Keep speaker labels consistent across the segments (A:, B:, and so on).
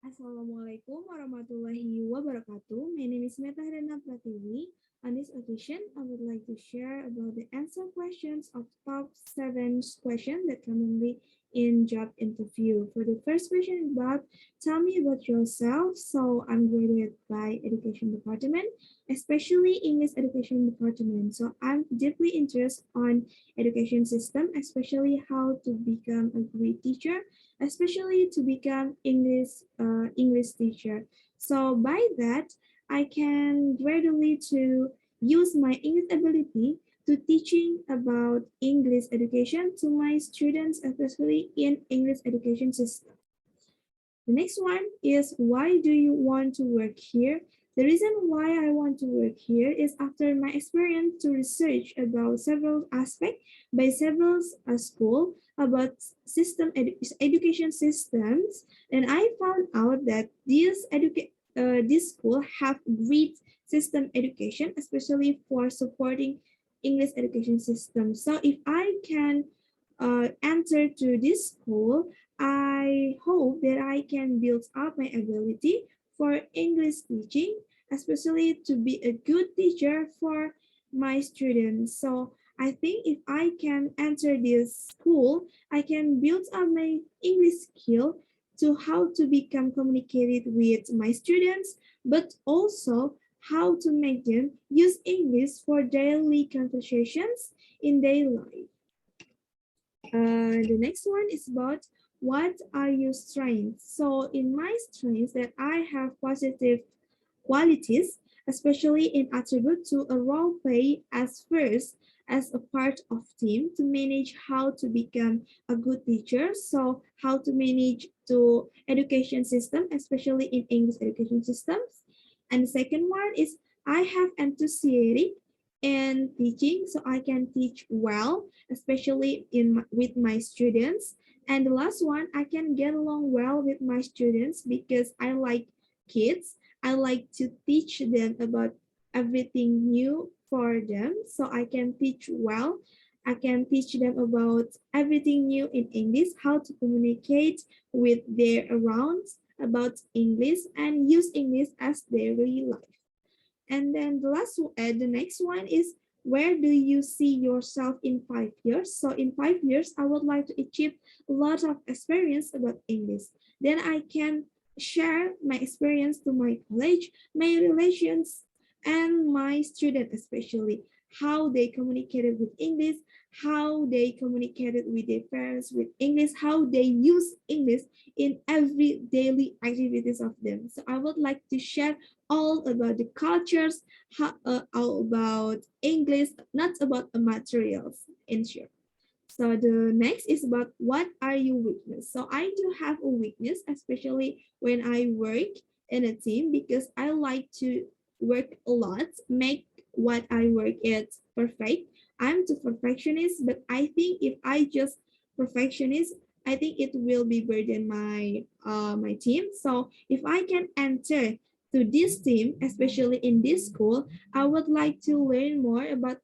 A: Assalamualaikum warahmatullahi wabarakatuh. My name is Herlina Pratiwi. On this occasion, I would like to share about the answer questions of top 7 questions that commonly in job interview. For the first question about, tell me about yourself. So I'm graduated by Education Department, especially English Education Department. So I'm deeply interested on education system, especially how to become a great teacher, especially to become English teacher. So by that, I can gradually to use my English ability to teaching about English education to my students, especially in English education system. The next one is, why do you want to work here? The reason why I want to work here is after my experience to research about several aspects by several school about education systems, and I found out that this school have great system education, especially for supporting English education system. So if I can enter to this school, I hope that I can build up my ability for English teaching, especially to be a good teacher for my students. So I think if I can enter this school, I can build up my English skill to how to become communicated with my students, but also how to make them use English for daily conversations in their life. The next one is about, what are your strengths? So in my strengths that I have positive qualities, especially in attribute to a role play as first as a part of team to manage how to become a good teacher. So how to manage to education system, especially in English education systems. And the second one is, I have enthusiastic in teaching, so I can teach well, especially with my students. And the last one, I can get along well with my students because I like kids. I like to teach them about everything new for them, so I can teach well. I can teach them about everything new in English, how to communicate with their around about English and use English as their daily life. And then the next one is, where do you see yourself in 5 years? So in 5 years, I would like to achieve a lot of experience about English. Then I can share my experience to my college, my relations, and my student especially, how they communicated with English, how they communicated with their parents with English, how they use English in every daily activities of them. So I would like to share all about the cultures, all about English, not about the materials in short. So the next is about, what are your weakness? So I do have a weakness, especially when I work in a team, because I like to work a lot, make what I work at perfect. I'm too perfectionist, but I think if I just perfectionist, I think it will be burden my team. So if I can enter to this team, especially in this school, I would like to learn more about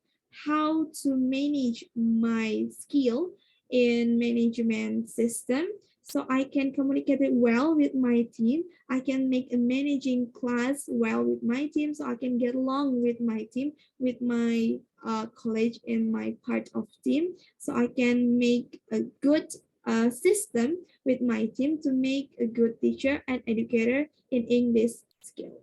A: how to manage my skill in management system, so I can communicate it well with my team. I can make a managing class well with my team, so I can get along with my team, with my college and my part of team, so I can make a good system with my team to make a good teacher and educator in English skill.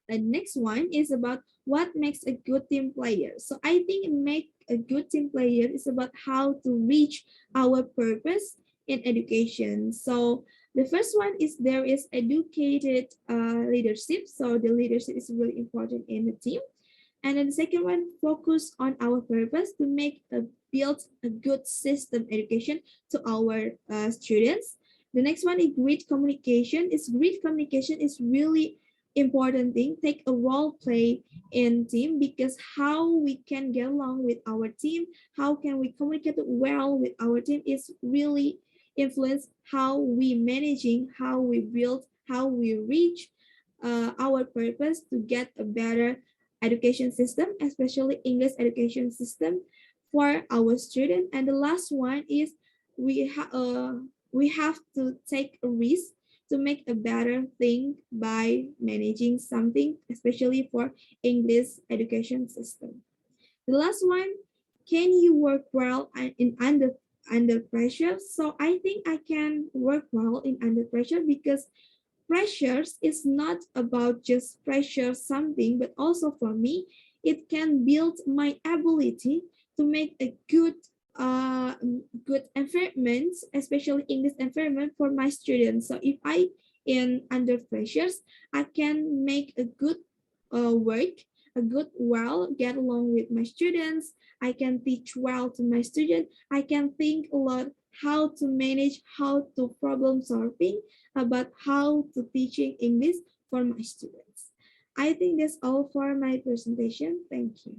A: The next one is about, what makes a good team player. So I think make a good team player is about how to reach our purpose in education. So the first one is, there is educated leadership. So the leadership is really important in the team. And then the second one, focus on our purpose to make a build a good system education to our students. The next one is great communication. Great communication is really important thing. Take a role play in team, because how we can get along with our team, how can we communicate well with our team is really influence how we managing, how we build, how we reach our purpose to get a better education system, especially English education system for our student. And the last one is, we have to take a risk to make a better thing by managing something, especially for English education system. The last one, can you work well in under pressure? So I think I can work well in under pressure because pressures is not about just pressure something, but also for me, it can build my ability to make a good environment, especially English environment for my students. So if I in under pressures, I can make a good work, a good well, get along with my students. I can teach well to my student. I can think a lot how to manage, how to problem solving, about how to teaching English for my students. I think that's all for my presentation. Thank you.